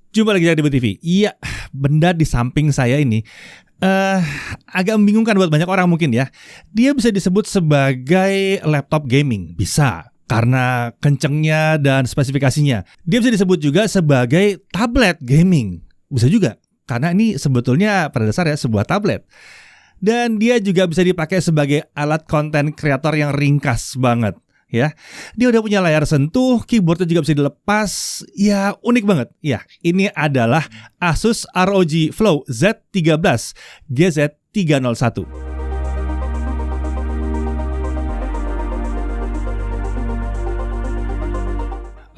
Jumpa lagi di TV. Iya, benda di samping saya ini agak membingungkan buat banyak orang mungkin ya. Dia bisa disebut sebagai laptop gaming, bisa karena kencengnya dan spesifikasinya. Dia bisa disebut juga sebagai tablet gaming, bisa juga karena ini sebetulnya pada dasarnya sebuah tablet. Dan dia juga bisa dipakai sebagai alat konten kreator yang ringkas banget. Ya, dia udah punya layar sentuh, keyboardnya juga bisa dilepas, ya unik banget. Ya, ini adalah Asus ROG Flow Z13 GZ301.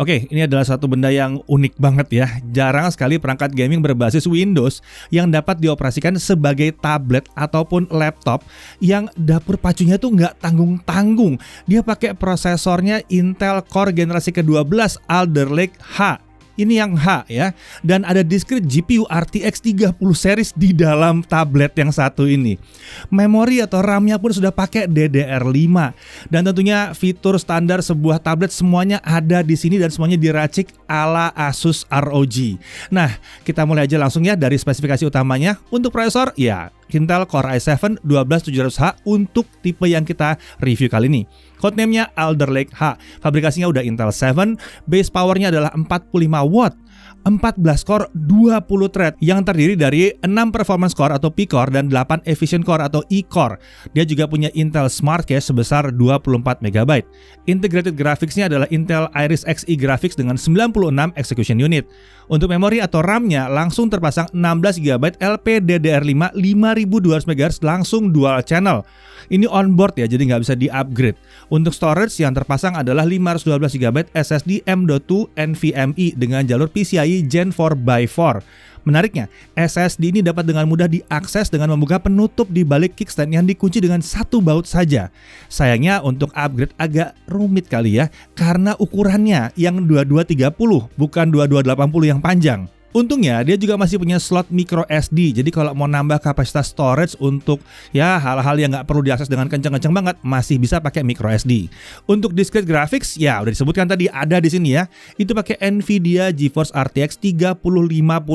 Oke, ini adalah satu benda yang unik banget ya. Jarang sekali perangkat gaming berbasis Windows yang dapat dioperasikan sebagai tablet ataupun laptop yang dapur pacunya tuh nggak tanggung-tanggung. Dia pakai prosesornya Intel Core generasi ke-12 Alder Lake H. Ini yang H ya. Dan ada discrete GPU RTX 30 series di dalam tablet yang satu ini. Memori atau RAM-nya pun sudah pakai DDR5. Dan tentunya fitur standar sebuah tablet semuanya ada di sini dan semuanya diracik ala Asus ROG. Nah, kita mulai aja langsung ya dari spesifikasi utamanya. Untuk prosesor, ya Intel Core i7 12700H untuk tipe yang kita review kali ini. Codename-nya Alder Lake H. Fabrikasinya udah Intel 7, base powernya adalah 45 watt. 14 core 20 thread yang terdiri dari 6 performance core atau P-core dan 8 efficient core atau E-core. Dia juga punya Intel Smart Cache sebesar 24 MB. Integrated graphics-nya adalah Intel Iris Xe graphics dengan 96 execution unit. Untuk memori atau RAM-nya langsung terpasang 16 GB LPDDR5 5200 MHz langsung dual channel. Ini onboard ya, jadi nggak bisa di-upgrade. Untuk storage yang terpasang adalah 512 GB SSD M.2 NVMe dengan jalur PCIe Gen 4x4. Menariknya, SSD ini dapat dengan mudah diakses dengan membuka penutup di balik kickstand yang dikunci dengan satu baut saja. Sayangnya untuk upgrade agak rumit kali ya, karena ukurannya yang 2230 bukan 2280 yang panjang. Untungnya dia juga masih punya slot micro SD. Jadi kalau mau nambah kapasitas storage untuk ya hal-hal yang nggak perlu diakses dengan kenceng-kenceng banget, masih bisa pakai micro SD. Untuk discrete graphics ya udah disebutkan tadi ada di sini ya. Itu pakai Nvidia GeForce RTX 3050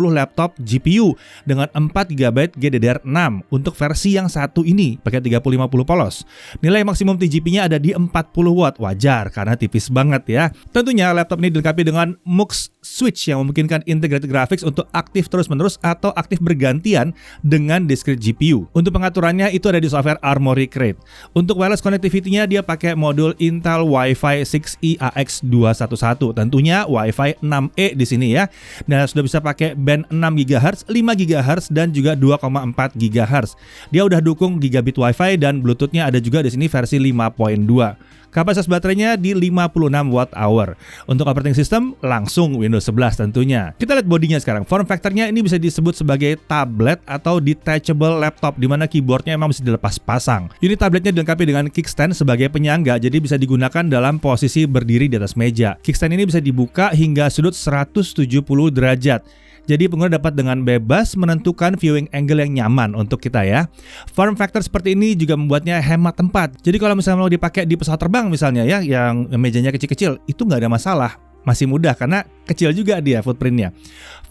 laptop GPU dengan 4 GB GDDR6 untuk versi yang satu ini pakai 3050 polos. Nilai maksimum TGP-nya ada di 40 watt, wajar karena tipis banget ya. Tentunya laptop ini dilengkapi dengan MUX switch yang memungkinkan integrated graphics untuk aktif terus-menerus atau aktif bergantian dengan discrete GPU. Untuk pengaturannya itu ada di software Armoury Crate. Untuk wireless connectivity-nya dia pakai modul Intel Wi-Fi 6E AX211. Tentunya Wi-Fi 6E di sini ya. Dan sudah bisa pakai band 6 GHz, 5 GHz dan juga 2,4 GHz. Dia udah dukung gigabit Wi-Fi dan Bluetooth-nya ada juga di sini versi 5.2. Kapasitas baterainya di 56 Wh. Untuk operating system langsung Windows 11 tentunya. Kita lihat bodinya sekarang. Form factor-nya ini bisa disebut sebagai tablet atau detachable laptop di mana keyboardnya emang bisa dilepas pasang. Unit tabletnya dilengkapi dengan kickstand sebagai penyangga, jadi bisa digunakan dalam posisi berdiri di atas meja. Kickstand ini bisa dibuka hingga sudut 170 derajat. Jadi pengguna dapat dengan bebas menentukan viewing angle yang nyaman untuk kita ya. Form factor seperti ini juga membuatnya hemat tempat. Jadi kalau misalnya mau dipakai di pesawat terbang misalnya ya, yang mejanya kecil-kecil, itu nggak ada masalah. Masih mudah karena kecil juga dia footprintnya.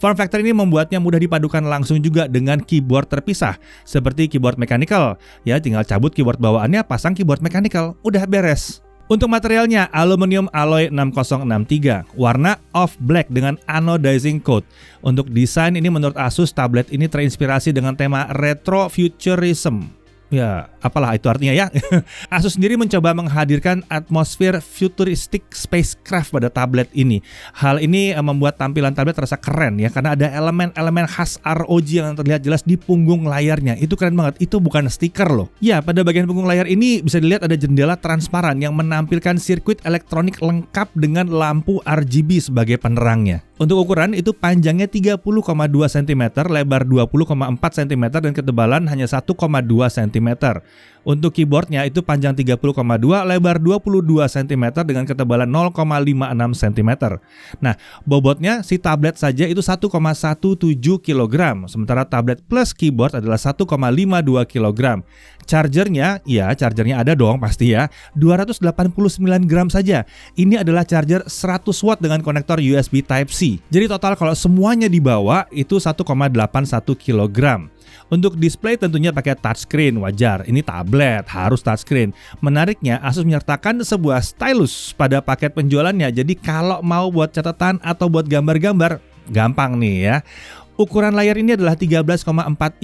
Form factor ini membuatnya mudah dipadukan langsung juga dengan keyboard terpisah seperti keyboard mechanical. Ya tinggal cabut keyboard bawaannya, pasang keyboard mechanical, udah beres. Untuk materialnya aluminium alloy 6063, warna off black dengan anodizing coat. Untuk desain ini menurut Asus tablet ini terinspirasi dengan tema retro futurism. Ya, apalah itu artinya ya. Asus sendiri mencoba menghadirkan atmosfer futuristik spacecraft pada tablet ini. Hal ini membuat tampilan tablet terasa keren ya, karena ada elemen-elemen khas ROG yang terlihat jelas di punggung layarnya. Itu keren banget, itu bukan stiker loh. Ya, pada bagian punggung layar ini bisa dilihat ada jendela transparan yang menampilkan sirkuit elektronik lengkap dengan lampu RGB sebagai penerangnya. Untuk ukuran itu panjangnya 30,2 cm, lebar 20,4 cm dan ketebalan hanya 1,2 cm. cm. Untuk keyboardnya itu panjang 30,2, lebar 22 cm dengan ketebalan 0,56 cm. Nah, bobotnya si tablet saja itu 1,17 kg, sementara tablet plus keyboard adalah 1,52 kg. Chargernya ada dong pasti ya, 289 gram saja. Ini adalah charger 100 watt dengan konektor USB Type-C. Jadi total kalau semuanya dibawa itu 1,81 kg. Untuk display tentunya pakai touchscreen, wajar. Ini tablet, harus touchscreen. Menariknya, Asus menyertakan sebuah stylus pada paket penjualannya. Jadi kalau mau buat catatan atau buat gambar-gambar, gampang nih ya. Ukuran layar ini adalah 13,4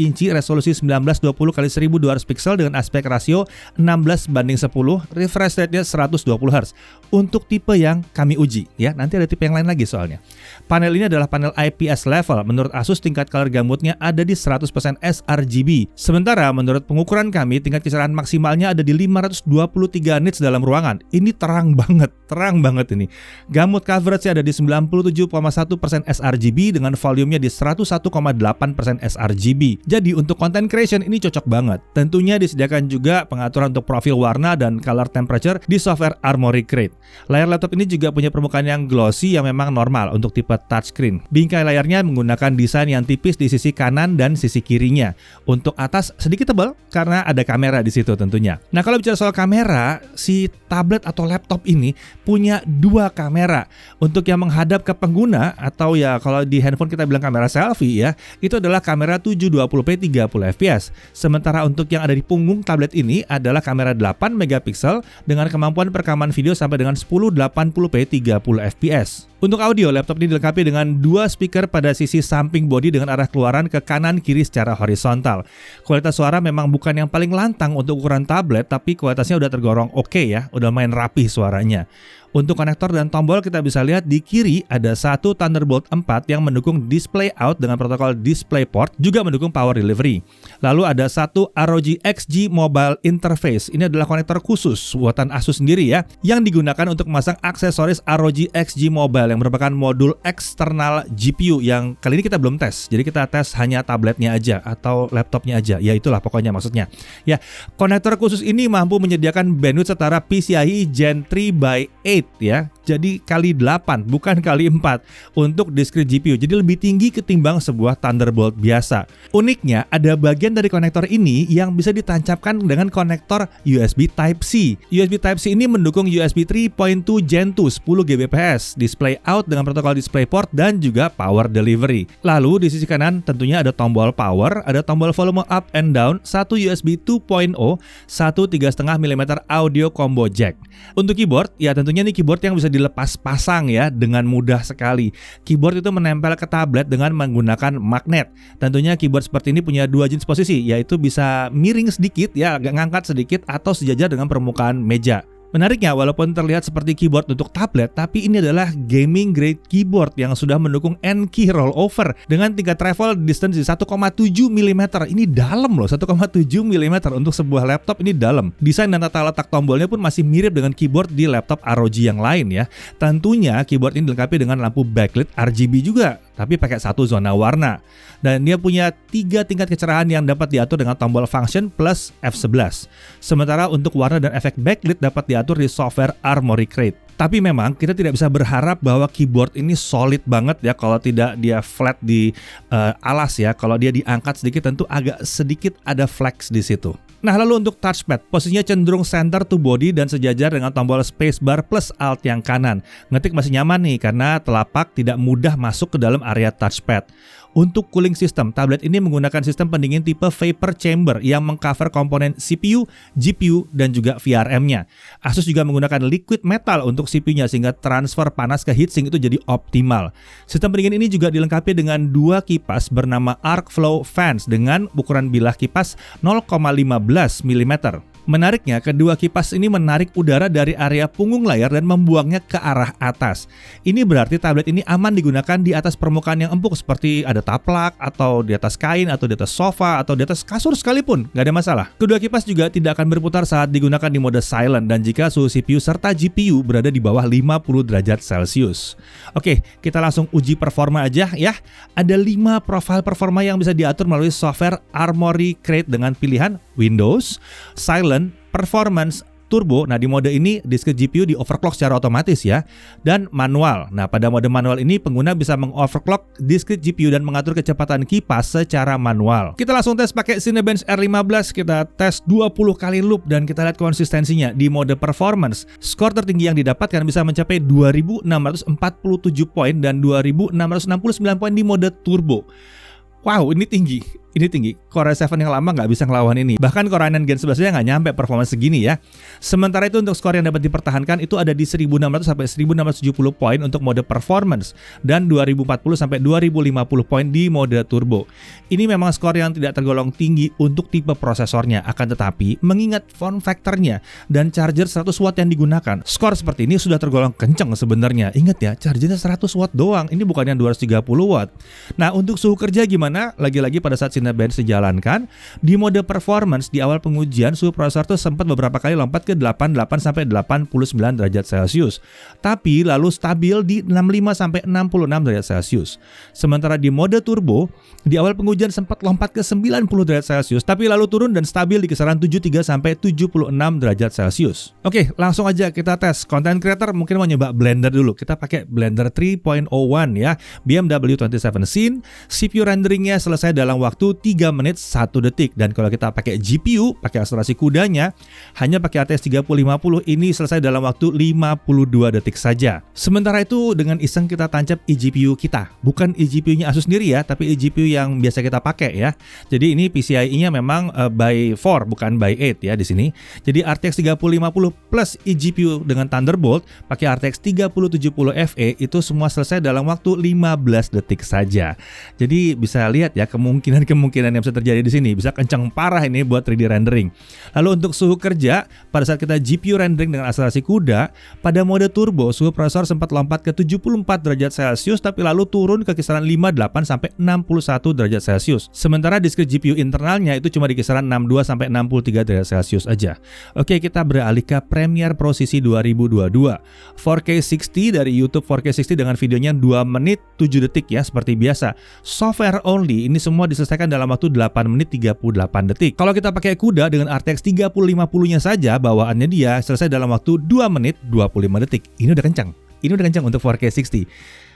inci, resolusi 1920x1200 pixel dengan aspek rasio 16:10, refresh rate-nya 120 Hz. Untuk tipe yang kami uji ya, nanti ada tipe yang lain lagi soalnya. Panel ini adalah panel IPS level. Menurut Asus tingkat color gamutnya ada di 100% sRGB. Sementara menurut pengukuran kami tingkat kecerahan maksimalnya ada di 523 nits dalam ruangan. Ini terang banget ini. Gamut coverage ada di 97,1% sRGB dengan volumenya di 101,8% sRGB. Jadi untuk content creation ini cocok banget. Tentunya disediakan juga pengaturan untuk profil warna dan color temperature di software Armoury Crate. Layar laptop ini juga punya permukaan yang glossy yang memang normal untuk tipe touchscreen. Bingkai layarnya menggunakan desain yang tipis di sisi kanan dan sisi kirinya. Untuk atas sedikit tebal karena ada kamera di situ tentunya. Nah, kalau bicara soal kamera, si tablet atau laptop ini punya dua kamera. Untuk yang menghadap ke pengguna atau ya kalau di handphone kita bilang kamera selfie ya, itu adalah kamera 720p 30fps. Sementara untuk yang ada di punggung tablet ini adalah kamera 8 megapiksel dengan kemampuan perekaman video sampai dengan 1080p 30fps. Untuk audio, laptop ini dilengkapi dengan dua speaker pada sisi samping bodi dengan arah keluaran ke kanan kiri secara horizontal. Kualitas suara memang bukan yang paling lantang untuk ukuran tablet, tapi kualitasnya udah tergolong oke ya, udah main rapih suaranya. Untuk konektor dan tombol kita bisa lihat di kiri ada satu Thunderbolt 4 yang mendukung display out dengan protokol DisplayPort, juga mendukung power delivery. Lalu ada satu ROG XG Mobile Interface. Ini adalah konektor khusus buatan Asus sendiri ya, yang digunakan untuk memasang aksesoris ROG XG Mobile yang merupakan modul eksternal GPU yang kali ini kita belum tes. Jadi kita tes hanya tabletnya aja atau laptopnya aja. Ya itulah pokoknya maksudnya. Ya, konektor khusus ini mampu menyediakan bandwidth setara PCIe Gen 3x8 ya. Jadi kali 8 bukan kali 4 untuk discrete GPU. Jadi lebih tinggi ketimbang sebuah Thunderbolt biasa. Uniknya ada bagian dari konektor ini yang bisa ditancapkan dengan konektor USB Type-C. USB Type-C ini mendukung USB 3.2 Gen 2 10 Gbps, display out dengan protokol DisplayPort dan juga power delivery. Lalu di sisi kanan tentunya ada tombol power, ada tombol volume up and down, satu USB 2.0, satu 3,5 mm audio combo jack. Untuk keyboard, ya tentunya ini keyboard yang bisa dilepas pasang ya dengan mudah sekali. Keyboard itu menempel ke tablet dengan menggunakan magnet. Tentunya keyboard seperti ini punya dua jenis posisi, yaitu bisa miring sedikit ya, agak ngangkat sedikit atau sejajar dengan permukaan meja. Menariknya, walaupun terlihat seperti keyboard untuk tablet, tapi ini adalah gaming grade keyboard yang sudah mendukung N-key rollover dengan tingkat travel distance di 1,7 mm. Ini dalam loh, 1,7 mm untuk sebuah laptop ini dalam. Desain dan tata letak tombolnya pun masih mirip dengan keyboard di laptop ROG yang lain ya. Tentunya keyboard ini dilengkapi dengan lampu backlit RGB juga, tapi pakai satu zona warna. Dan dia punya 3 tingkat kecerahan yang dapat diatur dengan tombol function plus F11. Sementara untuk warna dan efek backlit dapat diatur di software Armoury Crate. Tapi memang kita tidak bisa berharap bahwa keyboard ini solid banget ya kalau tidak dia flat di alas ya. Kalau dia diangkat sedikit tentu agak sedikit ada flex di situ. Nah, lalu untuk touchpad, posisinya cenderung center to body dan sejajar dengan tombol spacebar plus alt yang kanan. Ngetik masih nyaman nih karena telapak tidak mudah masuk ke dalam area touchpad. Untuk cooling system, tablet ini menggunakan sistem pendingin tipe vapor chamber yang mengcover komponen CPU, GPU, dan juga VRM-nya. Asus juga menggunakan liquid metal untuk CPU-nya sehingga transfer panas ke heatsink itu jadi optimal. Sistem pendingin ini juga dilengkapi dengan dua kipas bernama Arc Flow Fans dengan ukuran bilah kipas 0,15 mm. Menariknya, kedua kipas ini menarik udara dari area punggung layar dan membuangnya ke arah atas. Ini berarti tablet ini aman digunakan di atas permukaan yang empuk seperti ada taplak, atau di atas kain, atau di atas sofa, atau di atas kasur sekalipun, nggak ada masalah. Kedua kipas juga tidak akan berputar saat digunakan di mode silent dan jika suhu CPU serta GPU berada di bawah 50 derajat Celcius. Oke, kita langsung uji performa aja ya. Ada 5 profil performa yang bisa diatur melalui software Armoury Crate dengan pilihan Windows, Silent, Performance, Turbo. Nah, di mode ini disk GPU di overclock secara otomatis ya, dan manual. Nah, pada mode manual ini pengguna bisa mengoverclock disk GPU dan mengatur kecepatan kipas secara manual. Kita langsung tes pakai Cinebench R15, kita tes 20 kali loop dan kita lihat konsistensinya. Di mode performance, skor tertinggi yang didapatkan bisa mencapai 2647 poin dan 2669 poin di mode turbo. Wow, ini tinggi. Core i7 yang lama nggak bisa ngelawan ini. Bahkan Core i9 Gen 11 nya nggak nyampe performa segini ya. Sementara itu untuk skor yang dapat dipertahankan itu ada di 1600 sampai 1670 poin untuk mode performance dan 2040 sampai 2050 poin di mode turbo. Ini memang skor yang tidak tergolong tinggi untuk tipe prosesornya. Akan tetapi mengingat form factornya dan charger 100 watt yang digunakan, skor seperti ini sudah tergolong kenceng sebenarnya. Ingat ya, chargernya 100 watt doang. Ini bukan yang 230 watt. Nah, untuk suhu kerja gimana? Lagi-lagi pada saat Cinebench dijalankan di mode performance di awal pengujian suhu prosesor tuh sempat beberapa kali lompat ke 88 sampai 89 derajat Celcius. Tapi lalu stabil di 65 sampai 66 derajat Celcius. Sementara di mode turbo di awal pengujian sempat lompat ke 90 derajat Celcius tapi lalu turun dan stabil di kisaran 73 sampai 76 derajat Celcius. Oke, langsung aja kita tes. Content creator mungkin mau nyoba Blender dulu. Kita pakai Blender 3.01 ya, BMW 27 Scene. CPU renderingnya selesai dalam waktu 3 menit 1 detik. Dan kalau kita pakai GPU, pakai akselerasi kudanya, hanya pakai ATX 3050 ini selesai dalam waktu 52 detik saja. Sementara itu dengan iseng kita tancap eGPU kita. Bukan eGPU-nya Asus sendiri ya, tapi eGPU yang biasa kita pakai ya. Jadi ini PCIe-nya memang by 4 bukan by 8 ya di sini. Jadi RTX 3050 plus eGPU dengan Thunderbolt pakai RTX 3070 Fe itu semua selesai dalam waktu 15 detik saja. Jadi bisa lihat ya kemungkinan yang bisa terjadi di sini, bisa kencang parah ini buat 3D rendering. Lalu untuk suhu kerja, pada saat kita GPU rendering dengan akselerasi kuda, pada mode turbo suhu prosesor sempat lompat ke 74 derajat Celcius tapi lalu turun ke kisaran 58 sampai 61 derajat Celcius. Sementara disk GPU internalnya itu cuma di kisaran 62 sampai 63 derajat Celcius aja. Oke, kita beralih ke Premiere Pro CC 2022. 4K 60 dari YouTube 4K 60 dengan videonya 2 menit 7 detik ya seperti biasa. Software only, ini semua diselesaikan dalam waktu 8 menit 38 detik. Kalau kita pakai kuda dengan RTX 3050-nya saja, bawaannya dia selesai dalam waktu 2 menit 25 detik. Ini udah kencang. Untuk 4K 60.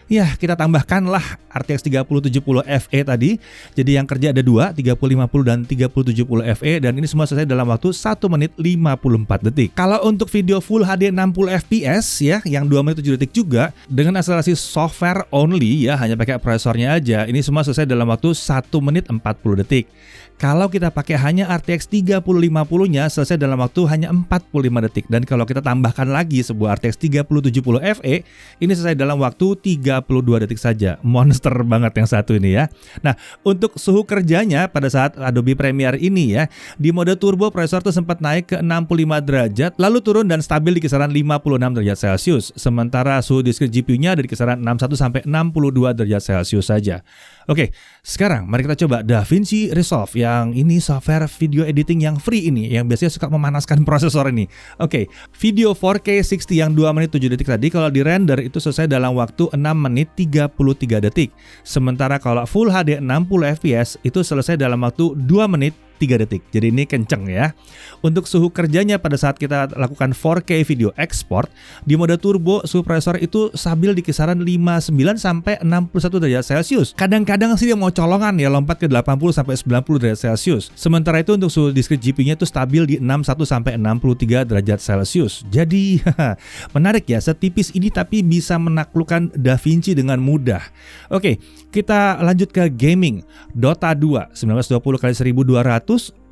Ya, kita tambahkanlah RTX 3070 Fe tadi. Jadi yang kerja ada 2, 3050 dan 3070 Fe dan ini semua selesai dalam waktu 1 menit 54 detik. Kalau untuk video Full HD 60 fps ya, yang 2 menit 7 detik juga dengan akselerasi software only ya, hanya pakai prosesornya aja. Ini semua selesai dalam waktu 1 menit 40 detik. Kalau kita pakai hanya RTX 3050-nya selesai dalam waktu hanya 45 detik. Dan kalau kita tambahkan lagi sebuah RTX 3070 Fe, ini selesai dalam waktu 32 detik saja. Monster banget yang satu ini ya. Nah, untuk suhu kerjanya pada saat Adobe Premiere ini ya, di mode turbo prosesor tuh sempat naik ke 65 derajat, lalu turun dan stabil di kisaran 56 derajat Celcius. Sementara suhu disk GPU-nya ada di kisaran 61 sampai 62 derajat Celcius saja. Oke, sekarang mari kita coba DaVinci Resolve yang ini software video editing yang free ini, yang biasanya suka memanaskan prosesor ini. Oke, video 4K 60 yang 2 menit 7 detik tadi kalau di render itu selesai dalam waktu 6 menit 33 detik. Sementara kalau Full HD 60 fps itu selesai dalam waktu 2 menit 3 detik. Jadi ini kenceng ya. Untuk suhu kerjanya pada saat kita lakukan 4K video export di mode turbo, suhu prosesor itu stabil di kisaran 59 sampai 61 derajat Celcius. Kadang-kadang sih dia mau colongan ya, lompat ke 80 sampai 90 derajat Celcius. Sementara itu untuk suhu disk GPU-nya itu stabil di 61 sampai 63 derajat Celcius. Jadi menarik ya, setipis ini tapi bisa menaklukkan DaVinci dengan mudah. Oke, kita lanjut ke gaming. Dota 2 1920 x 1200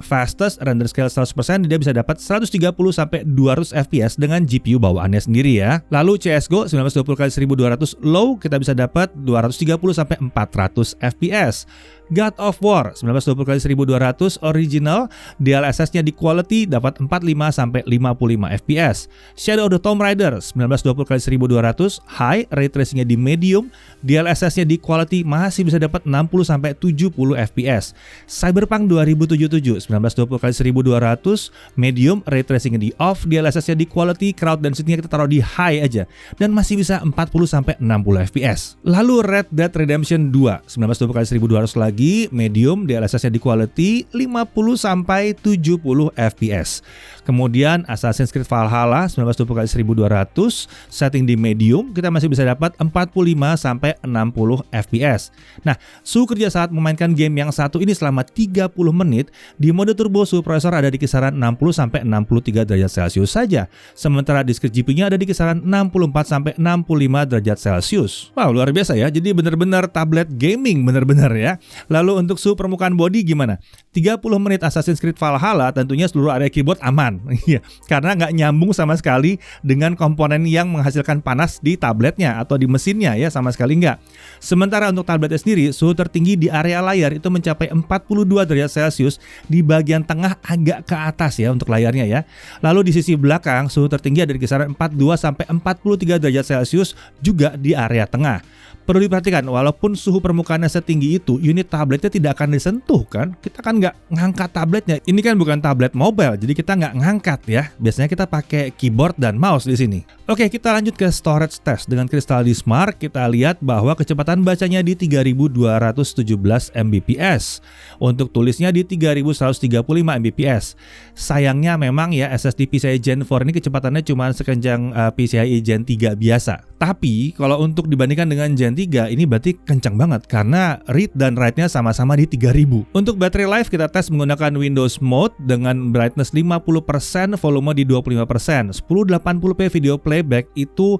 fastest render scale 100%, dia bisa dapat 130 sampai 200 fps dengan GPU bawaannya sendiri ya. Lalu CS:GO 1920x1200 low kita bisa dapat 230 sampai 400 fps. God of War 1920x1200 original, DLSS-nya di quality dapat 45 sampai 55 fps. Shadow of the Tomb Raider 1920x1200 high, ray tracing-nya di medium, DLSS-nya di quality masih bisa dapat 60 sampai 70 fps. Cyberpunk 2077 1920x1200 medium, ray tracing-nya di off, DLSS-nya di quality, crowd density-nya kita taruh di high aja dan masih bisa 40 sampai 60 fps. Lalu Red Dead Redemption 2 1920x1200 lagi medium, DLSS-nya di quality 50 sampai 70 fps. Kemudian Assassin's Creed Valhalla 1920x1200 setting di medium, kita masih bisa dapat 45 sampai 60 fps. Nah, suhu kerja saat memainkan game yang satu ini selama 30 menit di mode turbo suhu prosesor ada di kisaran 60 sampai 63 derajat Celcius saja. Sementara diskrete GPU-nya ada di kisaran 64 sampai 65 derajat Celcius. Wow, luar biasa ya. Jadi benar-benar tablet gaming benar-benar ya. Lalu untuk suhu permukaan body gimana? 30 menit Assassin's Creed Valhalla tentunya seluruh area keyboard aman. Iya, karena nggak nyambung sama sekali dengan komponen yang menghasilkan panas di tabletnya atau di mesinnya ya, sama sekali nggak. Sementara untuk tabletnya sendiri, suhu tertinggi di area layar itu mencapai 42 derajat Celcius di bagian tengah agak ke atas ya untuk layarnya ya. Lalu di sisi belakang suhu tertinggi ada di kisaran 42 sampai 43 derajat Celcius juga di area tengah. Perlu diperhatikan, walaupun suhu permukaannya setinggi itu, unit tabletnya tidak akan disentuh kan? Kita kan nggak ngangkat tabletnya. Ini kan bukan tablet mobile, jadi kita nggak ngangkat ya. Biasanya kita pakai keyboard dan mouse di sini. Oke, kita lanjut ke storage test. Dengan Crystal Disk Mark, kita lihat bahwa kecepatan bacanya di 3217 Mbps. Untuk tulisnya di 3135 Mbps. Sayangnya memang ya SSD PCIe Gen 4 ini kecepatannya cuma sekencang PCIe Gen 3 biasa. Tapi kalau untuk dibandingkan dengan Gen 3 ini berarti kencang banget karena read dan write-nya sama-sama di 3000. Untuk battery life kita tes menggunakan Windows Mode dengan brightness 50%, volume di 25%. 1080p video playback itu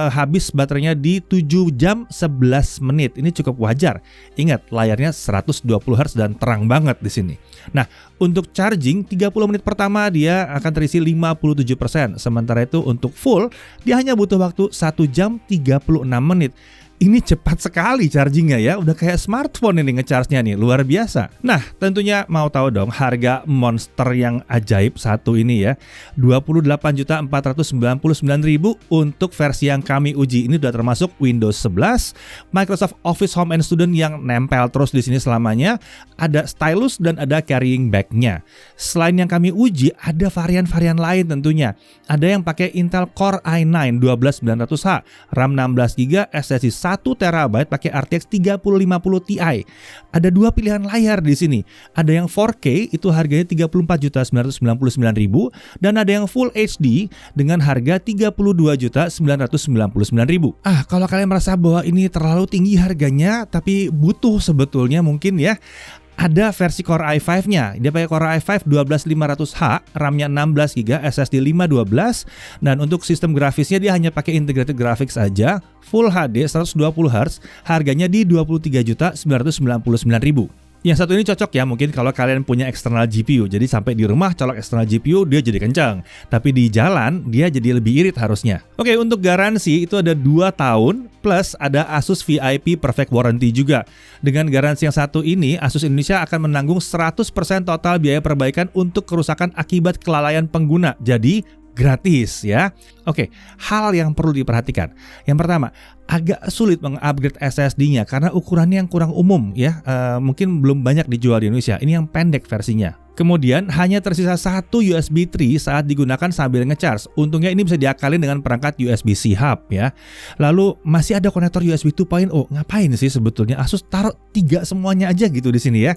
habis baterainya di 7 jam 11 menit. Ini cukup wajar. Ingat, layarnya 120 Hz dan terang banget di sini. Nah, untuk charging 30 menit pertama dia akan terisi 57%. Sementara itu untuk full dia hanya butuh waktu 1 jam 36 menit. Ini cepat sekali chargingnya ya, udah kayak smartphone ini ngecharge-nya nih, luar biasa. Nah, tentunya mau tahu dong harga monster yang ajaib satu ini ya. 28.499.000 untuk versi yang kami uji. Ini udah termasuk Windows 11, Microsoft Office Home and Student yang nempel terus di sini selamanya, ada stylus dan ada carrying bag-nya. Selain yang kami uji, ada varian-varian lain tentunya. Ada yang pakai Intel Core i9 12900H, RAM 16GB, SSD 1 TB pakai RTX 3050 Ti. Ada dua pilihan layar di sini. Ada yang 4K itu harganya 34.999.000 dan ada yang Full HD dengan harga 32.999.000. Kalau kalian merasa bahwa ini terlalu tinggi harganya tapi butuh sebetulnya mungkin ya, ada versi Core i5-nya. Dia pakai Core i5 12500H, RAM-nya 16GB, SSD 512, dan untuk sistem grafisnya dia hanya pakai integrated graphics aja, Full HD 120Hz, harganya di 23.999.000. Yang satu ini cocok ya mungkin kalau kalian punya eksternal GPU. Jadi sampai di rumah colok eksternal GPU dia jadi kencang, tapi di jalan dia jadi lebih irit harusnya. Oke, untuk garansi itu ada 2 tahun plus ada Asus VIP Perfect Warranty juga. Dengan garansi yang satu ini, Asus Indonesia akan menanggung 100% total biaya perbaikan untuk kerusakan akibat kelalaian pengguna. Jadi gratis ya. Oke, hal yang perlu diperhatikan. Yang pertama, agak sulit mengupgrade SSD-nya karena ukurannya yang kurang umum ya. Mungkin belum banyak dijual di Indonesia. Ini yang pendek versinya. Kemudian hanya tersisa satu USB 3 saat digunakan sambil ngecharge. Untungnya ini bisa diakalin dengan perangkat USB-C hub ya. Lalu masih ada konektor USB 2.0. Ngapain sih sebetulnya Asus taruh 3 semuanya aja gitu di sini ya.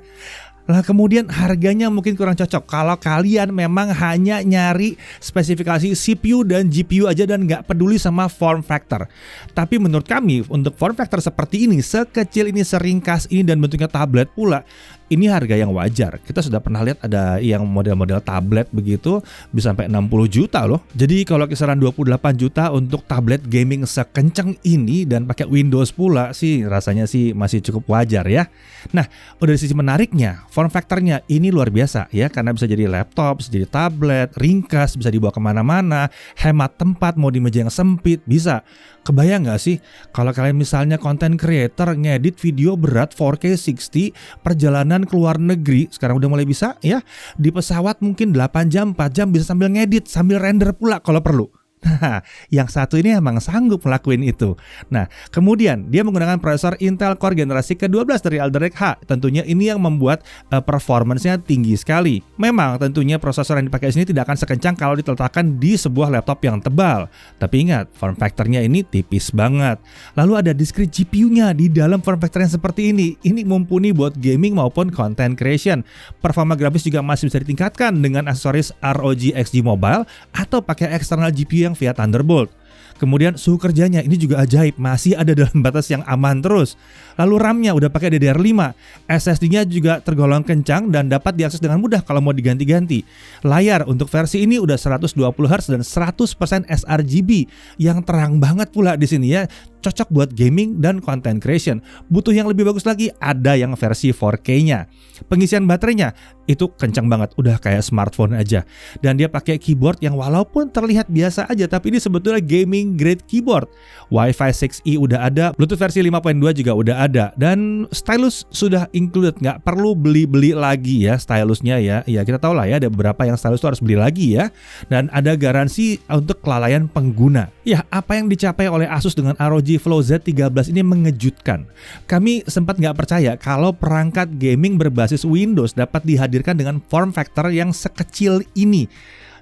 Nah, kemudian harganya mungkin kurang cocok kalau kalian memang hanya nyari spesifikasi CPU dan GPU aja dan nggak peduli sama form factor. Tapi menurut kami untuk form factor seperti ini, sekecil ini, seringkas ini dan bentuknya tablet pula, ini harga yang wajar. Kita sudah pernah lihat ada yang model-model tablet begitu bisa sampai 60 juta loh. Jadi kalau kisaran 28 juta untuk tablet gaming sekencang ini dan pakai Windows pula sih rasanya sih masih cukup wajar ya. Nah, dari sisi menariknya, Form factornya ini luar biasa ya, karena bisa jadi laptop, bisa jadi tablet, ringkas, bisa dibawa kemana-mana, hemat tempat, mau di meja yang sempit, bisa. Kebayang nggak sih kalau kalian misalnya content creator ngedit video berat 4K 60, perjalanan ke luar negeri, sekarang udah mulai bisa ya, di pesawat mungkin 8 jam, 4 jam bisa sambil ngedit, sambil render pula kalau perlu. Nah, yang satu ini emang sanggup ngelakuin itu. Nah, kemudian dia menggunakan prosesor Intel Core generasi ke-12 dari Alder Lake H. Tentunya ini yang membuat performance-nya tinggi sekali. Memang tentunya prosesor yang dipakai di sini tidak akan sekencang kalau diletakkan di sebuah laptop yang tebal. Tapi ingat, form factor-nya ini tipis banget. Lalu ada discrete GPU-nya di dalam form factor yang seperti ini. Ini mumpuni buat gaming maupun content creation. Performa grafis juga masih bisa ditingkatkan dengan aksesoris ROG XG Mobile atau pakai external GPU yang via Thunderbolt. Kemudian suhu kerjanya ini juga ajaib, masih ada dalam batas yang aman terus. Lalu RAM-nya udah pakai DDR5, SSD-nya juga tergolong kencang dan dapat diakses dengan mudah kalau mau diganti-ganti. Layar untuk versi ini udah 120Hz dan 100% sRGB yang terang banget pula di sini ya. Cocok buat gaming dan content creation. Butuh yang lebih bagus lagi, ada yang versi 4K-nya. Pengisian baterainya itu kencang banget, udah kayak smartphone aja. Dan dia pakai keyboard yang walaupun terlihat biasa aja, tapi ini sebetulnya gaming grade keyboard. Wi-Fi 6E udah ada, Bluetooth versi 5.2 juga udah ada, dan stylus sudah included, nggak perlu beli-beli lagi ya stylusnya ya. Ya kita tahu lah ya, ada beberapa yang stylus tuh harus beli lagi ya. Dan ada garansi untuk kelalaian pengguna. Ya, apa yang dicapai oleh Asus dengan ROG Flow Z13 ini mengejutkan. Kami sempat nggak percaya kalau perangkat gaming berbasis Windows dapat dihadirkan dengan form factor yang sekecil ini.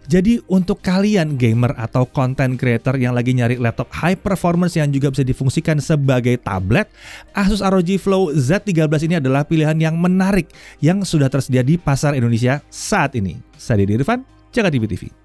Jadi untuk kalian gamer atau content creator yang lagi nyari laptop high performance yang juga bisa difungsikan sebagai tablet, Asus ROG Flow Z13 ini adalah pilihan yang menarik yang sudah tersedia di pasar Indonesia saat ini. Saya Didi Irfan, Jakarta TV TV.